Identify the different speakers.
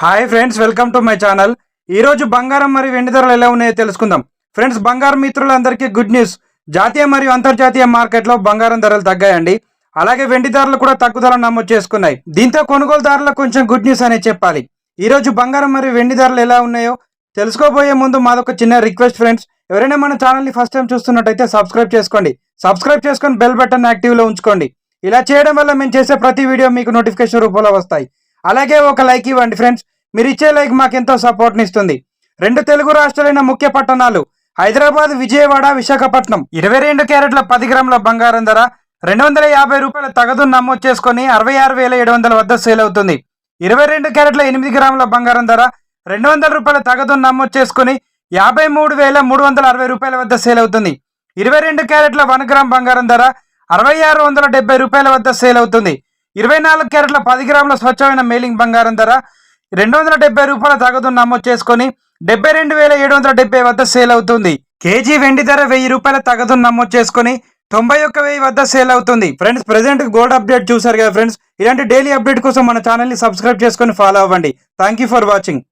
Speaker 1: Hi friends, welcome to my channel. ఈరోజు బంగారం మరియు వెండి ధరలు ఎలా ఉన్నాయో తెలుసుకుందాం. ఫ్రెండ్స్, బంగారం మిత్రులందరికీ గుడ్ న్యూస్. జాతీయ మరియు అంతర్జాతీయ మార్కెట్లో బంగారం ధరలు తగ్గాయండి. అలాగే వెండి ధరలు కూడా తగ్గుదల నమోదు చేసుకున్నాయి. దీంతో కొనుగోలుదారులకు కొంచెం గుడ్ న్యూస్ అనే చెప్పాలి. ఈరోజు బంగారం మరియు వెండి ధరలు ఎలా ఉన్నాయో తెలుసుకోబోయే ముందు మాదొక చిన్న రిక్వెస్ట్ ఫ్రెండ్స్. ఎవరైనా మన ఛానల్ని ఫస్ట్ టైం చూస్తున్నట్టయితే సబ్స్క్రైబ్ చేసుకోండి. సబ్స్క్రైబ్ చేసుకొని బెల్ బటన్ యాక్టివ్లో ఉంచుకోండి. ఇలా చేయడం వల్ల మేము చేసే ప్రతి వీడియో మీకు నోటిఫికేషన్ రూపంలో వస్తాయి. అలాగే ఒక లైక్ ఇవ్వండి ఫ్రెండ్స్. మీరు ఇచ్చే లైక్ మాకెంతో సపోర్ట్ని ఇస్తుంది. రెండు తెలుగు రాష్ట్రాలైన ముఖ్య పట్టణాలు హైదరాబాద్, విజయవాడ, విశాఖపట్నం 22 క్యారెట్ల 10 గ్రాముల బంగారం ధర ₹250 తగదు నమోదు చేసుకుని 66,700 వద్ద సేల్ అవుతుంది. 22 క్యారెట్ల 8 గ్రాముల బంగారం ధర ₹200 తగదు నమోదు చేసుకుని ₹53,360 వద్ద సేల్ అవుతుంది. 22 క్యారెట్ల 1 గ్రామ్ బంగారం ధర ₹6,670 వద్ద సేల్ అవుతుంది. 24 క్యారెట్ల 10 గ్రాముల స్వచ్ఛమైన మేలింగ్ బంగారం ధర ₹270 తగదు నమోదు చేసుకుని ₹72,770 వద్ద సేల్ అవుతుంది. కేజీ వెండి ధర ₹1,000 తగదు నమోదు చేసుకుని 91,000 వద్ద సేల్ అవుతుంది. ఫ్రెండ్స్, ప్రెసెంట్ గోల్డ్ అప్డేట్ చూసారు కదా ఫ్రెండ్స్. ఇలాంటి డైలీ అప్డేట్ కోసం మన ఛానల్ని సబ్స్క్రైబ్ చేసుకొని ఫాలో అవ్వండి. Thank you for watching.